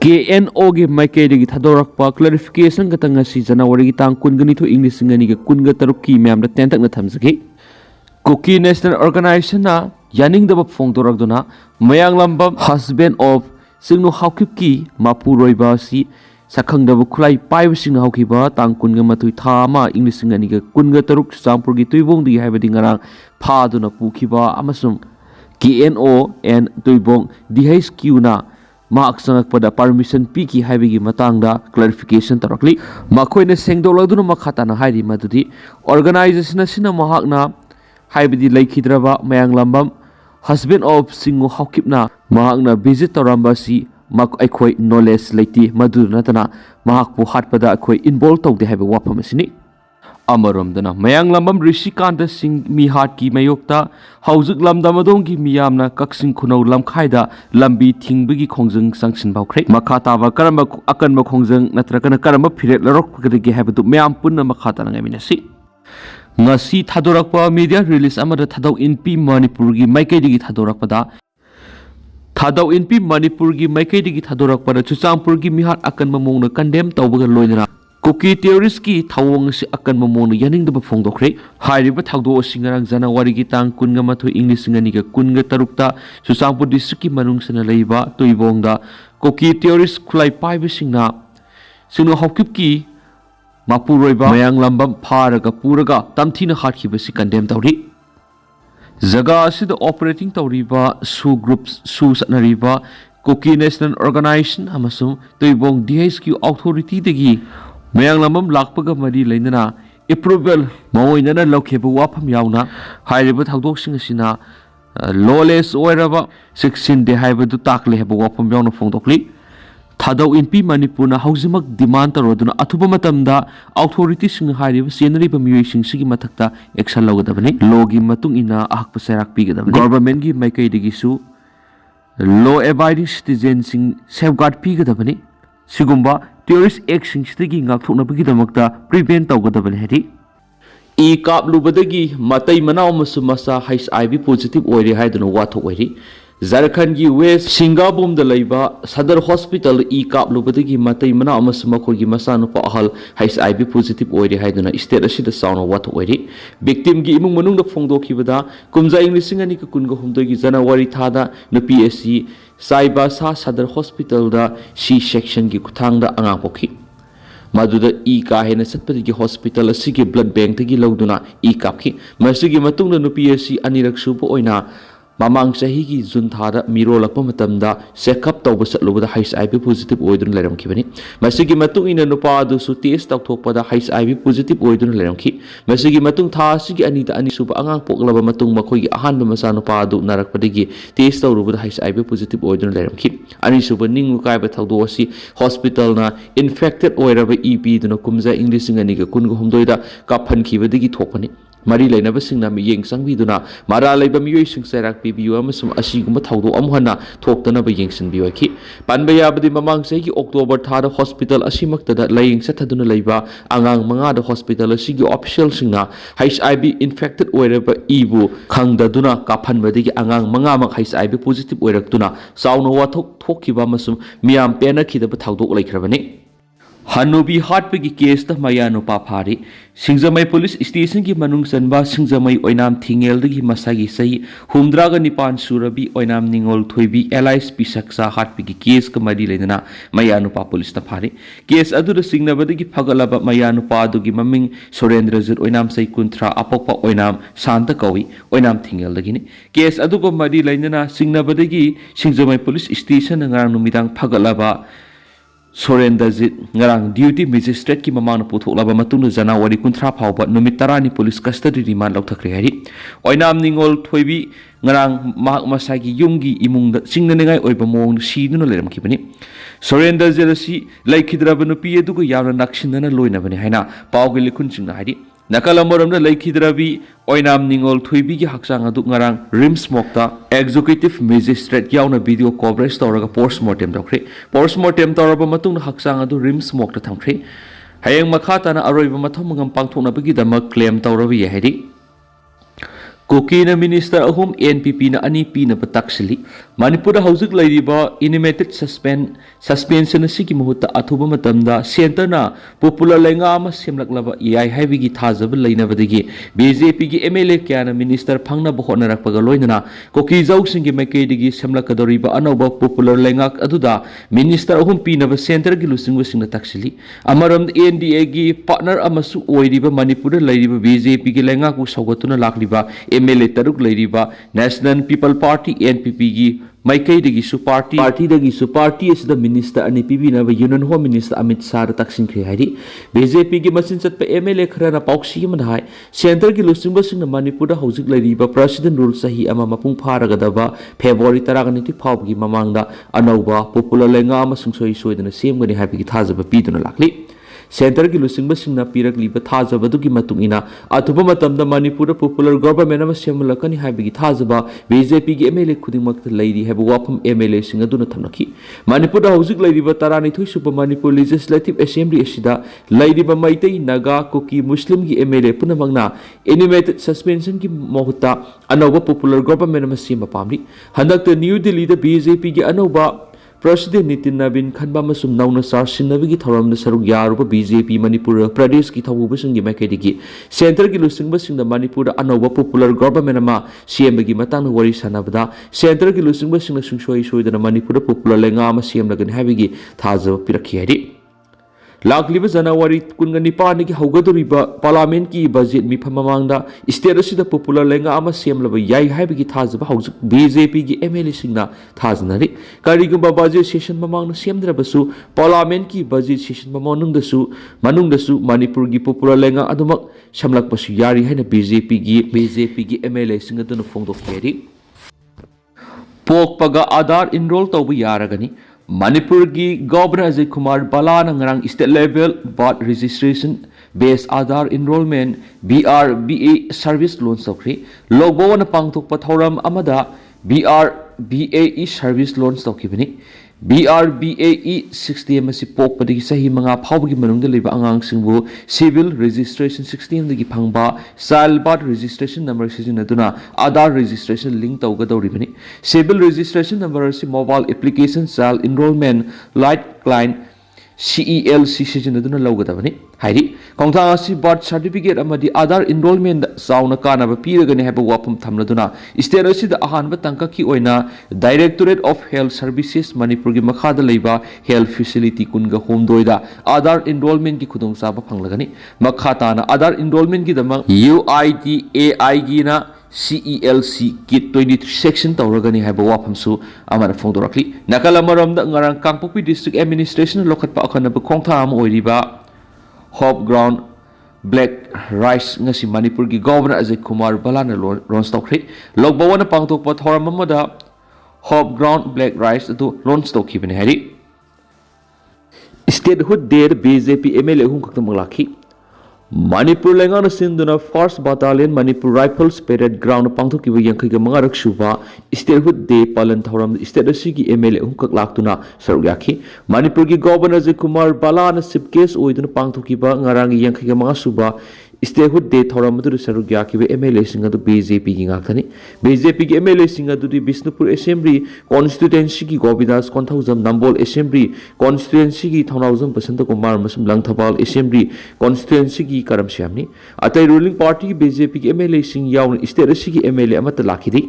KNO gi maikei Thadourakpa clarification katanga si January gi tang kungani to English ngani gi kunga taruk ki myam da tentak na thamjagi Kuki National Organization na yaning da phong dorak dona Mayanglambam husband of singno haukip ki mapuroi ba si sakhang da khulai pai sing hauki ba tang kunga matui tha ma English ngani gi kunga taruk champur gi tuibong di haibadi ngarang pha duna pukhi ba amasum KNO and tuibong DHQ na Mark sangakpada permission piki haibigi matangda clarification tarakli makoina sengdolagduna makhatana hairi madudi organization asina mahakna haibidi laikhidraba Mayanglambam husband of singo haukipna mahakna visit taramba si mak aikhoi knowledge leiti madu natana mahakpu hatpada aikhoi involve tawde haiba wapham asini Amaramdana Mayanglambam Rishikanta sing mihat ki mayokta hauzuk lamdamadong ki miyamna kaksing khunau lamkhaida Lambi thingbigi khongjang sangsin bawkhre makhata wa karamba akanba khongjang natrakana karamba phiret larok pagdegi habadu mayam punna makhata ngangaminasi ngasi Thadourakpa media release amada Thadou NP Manipur gi maikaidigi Thadourakpada Thadou NP Manipur gi maikaidigi Thadourakpada Chuchangpur gi mihat akanba mongna condemn tawbaga loinana Kuki theorist ki thawong si akan mamonu yaning da phong dokre hairiba thagdo singarang January gi tang kunga mathu English ngani ga kunga tarukta Susangpur district ki manung sana leiba toibong da Kuki theorist khulai paiba singna sino hokip ki mapuroiba Mayanglambam pharaga puraga tamthina hatkiba si condemn tawri jaga asida operating tawriba su groups su satnariba Kuki National Organization amasung toibong DHQ authority degi Mayanglambam lakpaga mari lainana approval maoinana laukheba wapham yauna hairiba thagdoksing asina lawless oiraba section de haibadu takle heba wapham yauna phongdokli Thadou NP Manipur na haujimak demand taroduna athuba matamda authority sing hairiba senariba miyoi sing mathakta action logadabani logi matung ina ahakpa serak pigadabani government gi maikai digisu law abiding citizen sing safeguard pigadabani sigumba terrorist action stigi ngakthoknabagi damakta prevent tawgadabani hadi e kaplubadagi matai manaw masumasa HIV positive oire haiduna wathok oiri Jharkhand gi West Singabum da leiba Sadar Hospital e kaplubadagi matai manaw masumako gi masanu pa ahal HIV positive oire haiduna state asida sauna wathok oiri victim gi imung manung da phongdokhibada kumja inglising ani ka kunga humdagi January thada no PSC Saiba sa Sadar Hospital da C section gi kuthang da anga pokhi maduda e ka hena satpadi gi hospital asigi blood bank tagi lawduna e kapki masigi matung da no PSC anirak subo oina mamang sahi gi June thada miro lakpa matamda check up tawba satlubada HIV positive oidun leramkhibani masigi matung ina nupa du su test tawthokpada HIV positive oidun leramkhi masigi matung tha sigi ani da ani suba angang poklaba matung makhoi gi ahan masa nupa du narakpadagi test tawrubada HIV positive oidun leramkhi ani suba ningu kai ba thawdo asi hospital na infected oiraba EP duna kumja English ngani ga kungu humdoida ka phankhibadagi thokpani Mari lainaba singna miyeng sangbiduna mara laiba miyoi sing serak pibiyu amasum asiguma thawdo amhana thoktanaba yengsin biwaki panba yabadi mamang segi October thada hospital asimaktada layeng sathaduna leiba angang manga da hospital asigi official singna HIV infected oiraba ibu khangdaduna kaphanbadigi angang manga mak HIV positive oiraktuna sauna wathok thokkiba amasum miyam pena khidaba thawdo laikhrabani Hanubi hatpagi case ta mayano pa phari Singjamai police station ki manung sanba Singjamai oinam thingel dagi masagi sai humdraga nipan surabi oinam ningol thoibi allies pisaksa hatpagi case ka mari lenana mayano pa police ta phari case adura singnabadagi phagalaba mayano pa dugi maming Sorendrajit oinam sai kunthra apokpa oinam santa kawi oinam thingel dagi ni case adugo mari lenana singnabadagi Singjamai police station ngarang numidang phagalaba Sorendrajit ngarang duty magistrate ki mamana puthoklaba matungna January kunthra phawba numit 10 ni police custody remand lauthakre hari oinam ningol thoibi ngarang mahak masagi yumgi imungda singnaningai oiba mong siduna leramkhibani Sorendrajit asi laikhidraba nupi edugo yamna naksinana loinabani haina pawgi likhun singna hari Nakalamoramna laikhidrabi oinam ningol thoibi gi haksang adu ngarang rims mokta executive magistrate yauna video coverage tawraga postmortem dokre postmortem tawraba matungna haksang adu rims mokta thamkhre hayeng makha tana aroiba matham ngam pangthokna bagi damak claim tawrabi yahidi Kuki na Minister ahum NPP na ani P na pataksili. Manipur hauzik lairiba animated suspension na sigi mahuta athuba matamda center na popular lenga ama semlaklaba EI haibigi thazaba lainabadagi BJP gi MLA kya na Minister phangna bohona rakpaga loinana Kuki jausingi maikaidigi semlakadoriba anauba popular lenga aduda Minister ahum P na center gi lusingwa singna taksili. Amaram NDA gi partner amasu oiriba Manipur lairiba BJP gi lenga ku saugatuna lakliba MLA Taruk Lairiba National People Party NPP gi Maikai de Gisu Party de Gisu Party is the Minister and PB na Union Home Minister Amit Shah thingjinkhre hari BJP gi masin chat pa MLA khara na pauksi man hai center gi lusingba sing na Manipur da hauzik lairiba president rule sahi ama mapung pharagadaba February 30 phau gi mamangda anauba popular lenga ama sungsoi soidana semgani habi gi thajaba piduna lakli Center ki lusingba singna pirak liba thajaba dugi matungina athuba matamda Manipur popular government ama semlakani habigi thajaba BJP gi MLA khudingmak lairi haba wapham MLA singa duna thamlaki Manipur da hauzik lairiba 12 suba Manipur Legislative Assembly asida lairiba maitai naga Kuki Muslim gi MLA punamangna animated suspension gi mohuta anauba popular government ama semba pamli handakta New Delhi da BJP gi anauba President Nitin Nabin Khanba masum nauna sar sinabigi thoram na saruk yaruba BJP Manipur Pradesh ki thawu busingi makedigi center ki lusingba singda Manipur anauba popular government ama CM gi matang na wari sanabda center ki lusingba singna sungsoi soidana Manipur popular lenga ama CM lagan habigi thaja pirakhi hari Lakliba January kungani pani ki haugadoriba parliament ki budget mi phamamangda state asida popular lenga ama semlaba yai haibigi thajaba haujik BJP gi MLA singna thajnari karigumba budget session mamangna semdrabasu parliament ki budget session manungdasu Manipur gi popular lenga adumak samlakpasu yari haina BJP gi MLA singa dunu phongdok keri pokpaga Aadhaar enroll tawba yaragani Manipur gi Governor Ajay Kumar Balana ngarang state level birth registration based Aadhaar enrollment BRBA service loan sokri logbawana pangthok pathoram amada BRBAE service loan sokibani BRBAE 60 masi pok padigi sahi manga phawgi manungda leba angang singbu civil registration 16 dagi phangba child birth registration number sijinaduna Aadhaar registration link tawgadoribani civil registration number si mobile application child enrollment light client CELC sijinaduna lawgadabani hairi kongthang asi birth certificate amadi Aadhaar enrollment sauna kanaba piragani haba wapham thamladuna state asida ahanba tangkaki oina Directorate of Health Services Manipur gi makhada leiba health facility kunga homdoida Aadhaar enrollment gi khudong saba phanglagani makhatana Aadhaar enrollment gi dama UIDAI gi na CELC kit 23 section tawragani haba wapham su amana phongdorakli nakala maramda ngarang Kangpokpi district administration lokhatpa akhanaba khongtham oiriba Hope Ground Black Rice ngasi Manipur gi Governor Ajay Kumar Balana launch tawkhri logbawana pangthokpa thoram amada Hope Ground Black Rice adu launch tawkhibani hari statehood der BJP MLA hum kaktam lakhi Manipur Lengana Sinduna 1st Battalion Manipur Rifles Parade Ground Pangthokiba Yankhiga Mangarak Shuba Statehood Day Palan Thoram State Asigi MLA Hunkak Laktuna Sarugyaki Manipur gi Governor Ajay Kumar Balana Sip case oiduna Pangthokiba Ngarangi Yankhiga Manga Shuba Statehood Day Thoram Madu Sarugyaki MLA Singa to BJP gi ngaktani BJP gi MLA Singa to Bisnupur Assembly Constituency gi Gobidas Konthauzam Nambol Assembly Constituency gi Thonauzam Pasanta Kumar Masum Langthabal Assembly Constituency gi karam syamni atai ruling party BJP ki MLA sing yawn state asigi MLA amata lakhidi